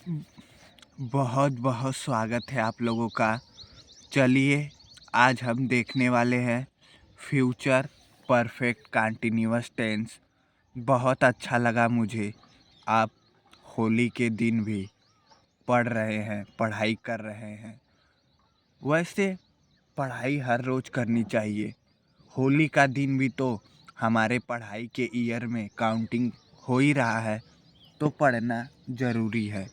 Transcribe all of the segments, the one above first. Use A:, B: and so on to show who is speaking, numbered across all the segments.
A: बहुत बहुत स्वागत है आप लोगों का। चलिए आज हम देखने वाले हैं फ्यूचर परफेक्ट कंटिन्यूअस टेंस। बहुत अच्छा लगा मुझे आप होली के दिन भी पढ़ रहे हैं, पढ़ाई कर रहे हैं। वैसे पढ़ाई हर रोज़ करनी चाहिए। होली का दिन भी तो हमारे पढ़ाई के ईयर में काउंटिंग हो ही रहा है, तो पढ़ना ज़रूरी है।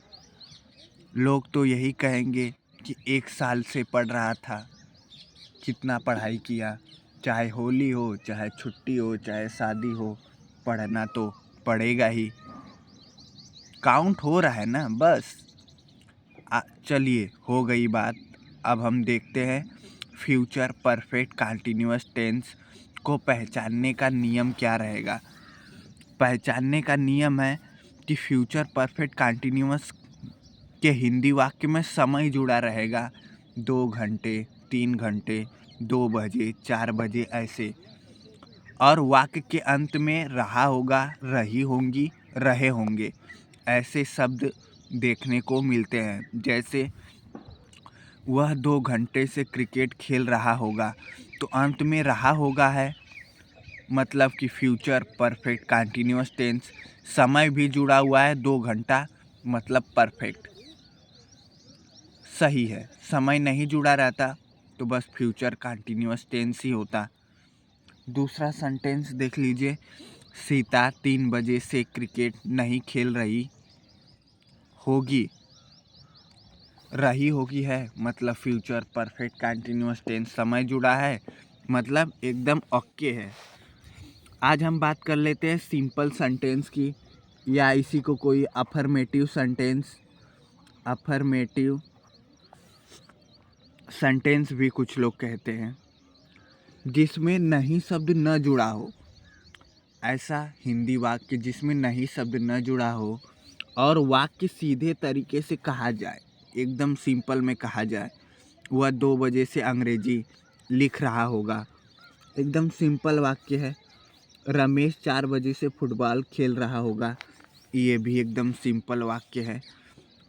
A: लोग तो यही कहेंगे कि 1 साल से पढ़ रहा था, कितना पढ़ाई किया। चाहे होली हो, चाहे छुट्टी हो, चाहे शादी हो, पढ़ना तो पड़ेगा ही। काउंट हो रहा है ना, बस। चलिए हो गई बात। अब हम देखते हैं फ्यूचर परफेक्ट कंटिन्यूअस टेंस को पहचानने का नियम क्या रहेगा। पहचानने का नियम है कि फ्यूचर परफेक्ट कंटिन्यूअस के हिंदी वाक्य में समय जुड़ा रहेगा। 2 घंटे, 3 घंटे, 2 बजे, 4 बजे ऐसे। और वाक्य के अंत में रहा होगा, रही होंगी, रहे होंगे, ऐसे शब्द देखने को मिलते हैं। जैसे वह 2 घंटे से क्रिकेट खेल रहा होगा, तो अंत में रहा होगा है, मतलब कि फ्यूचर परफेक्ट कंटिन्यूअस टेंस। समय भी जुड़ा हुआ है, 2 घंटा, मतलब परफेक्ट सही है। समय नहीं जुड़ा रहता तो बस फ्यूचर कंटिन्यूअस टेंस ही होता। दूसरा सेंटेंस देख लीजिए। सीता 3 बजे से क्रिकेट नहीं खेल रही होगी, रही होगी है, मतलब फ्यूचर परफेक्ट कंटिन्यूअस टेंस। समय जुड़ा है, मतलब एकदम ओके है। आज हम बात कर लेते हैं सिंपल सेंटेंस की, या इसी को कोई अफर्मेटिव सेंटेंस भी कुछ लोग कहते हैं, जिसमें नहीं शब्द न जुड़ा हो। ऐसा हिंदी वाक्य जिसमें नहीं शब्द न जुड़ा हो और वाक्य सीधे तरीके से कहा जाए, एकदम सिंपल में कहा जाए। वह 2 बजे से अंग्रेजी लिख रहा होगा, एकदम सिंपल वाक्य है। रमेश 4 बजे से फुटबॉल खेल रहा होगा, ये भी एकदम सिंपल वाक्य है।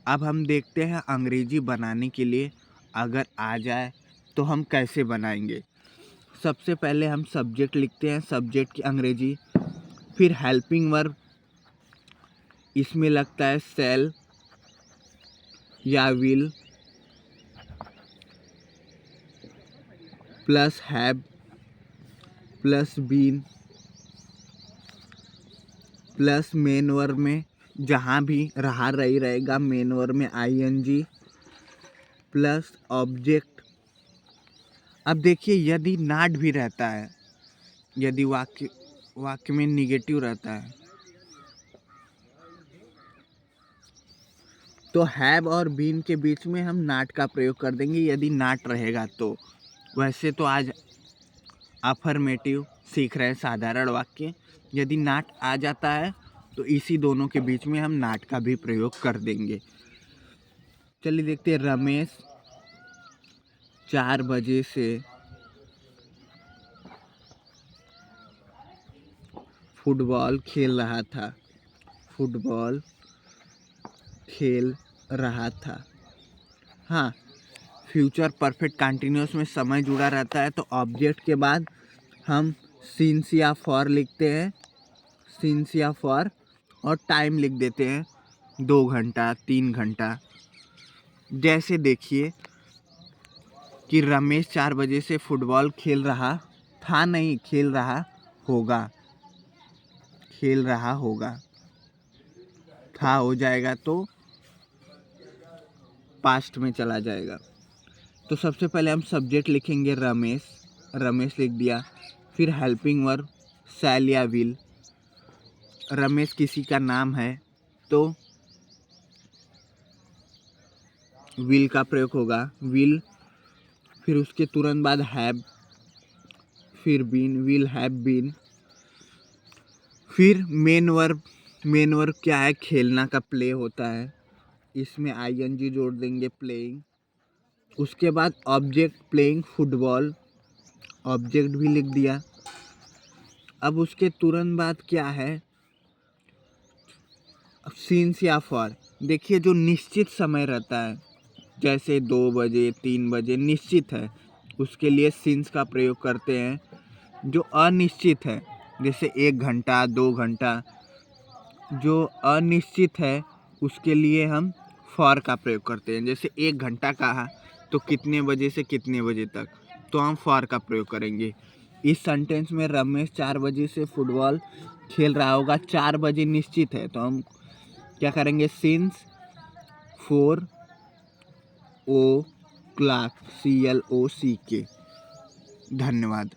A: अब हम देखते हैं अंग्रेजी बनाने के लिए अगर आ जाए तो हम कैसे बनाएंगे। सबसे पहले हम सब्जेक्ट लिखते हैं, सब्जेक्ट की अंग्रेजी। फिर हेल्पिंग वर्ब, इसमें लगता है शैल या will plus have plus been plus main verb में जहाँ भी रहा रही रहेगा, मेन वर्ब में आईएनजी प्लस ऑब्जेक्ट। अब देखिए यदि नॉट भी रहता है, यदि वाक्य में निगेटिव रहता है, तो हैव और बीन के बीच में हम नॉट का प्रयोग कर देंगे, यदि नॉट रहेगा तो। वैसे तो आज अफर्मेटिव सीख रहे हैं, साधारण वाक्य। यदि नॉट आ जाता है तो इसी दोनों के बीच में हम नॉट का भी प्रयोग कर देंगे। चलिए देखते हैं। रमेश 4 बजे से फुटबॉल खेल रहा था, फुटबॉल खेल रहा था। हाँ, फ्यूचर परफेक्ट कंटिन्यूअस में समय जुड़ा रहता है, तो ऑब्जेक्ट के बाद हम सिंस या फॉर लिखते हैं, सिंस या फॉर, और टाइम लिख देते हैं 2 घंटा, 3 घंटा। जैसे देखिए कि रमेश 4 बजे से फुटबॉल खेल रहा था, नहीं खेल रहा होगा, खेल रहा होगा, था हो जाएगा तो पास्ट में चला जाएगा। तो सबसे पहले हम सब्जेक्ट लिखेंगे रमेश, रमेश लिख दिया। फिर हेल्पिंग वर्ब शैल या विल, रमेश किसी का नाम है तो विल का प्रयोग होगा, विल। फिर उसके तुरंत बाद हैव, फिर बीन, विल हैव बीन। फिर मेन वर्ब, मेन वर्ब क्या है, खेलना का प्ले होता है, इसमें आईएनजी जोड़ देंगे, प्लेइंग। उसके बाद ऑब्जेक्ट प्लेइंग फुटबॉल, ऑब्जेक्ट भी लिख दिया। अब उसके तुरंत बाद क्या है, सिंस या फॉर, देखिए जो निश्चित समय रहता है, जैसे 2 बजे 3 बजे निश्चित है, उसके लिए सिंस का प्रयोग करते हैं। जो अनिश्चित है, जैसे 1 घंटा 2 घंटा, जो अनिश्चित है उसके लिए हम फॉर का प्रयोग करते हैं। जैसे 1 घंटा कहा तो कितने बजे से कितने बजे तक, तो हम फॉर का प्रयोग करेंगे। इस सेंटेंस में रमेश 4 बजे से फुटबॉल खेल रहा होगा, 4 बजे निश्चित है तो हम क्या करेंगे, सिंस 4 ओ क्लॉक CLOCK। धन्यवाद।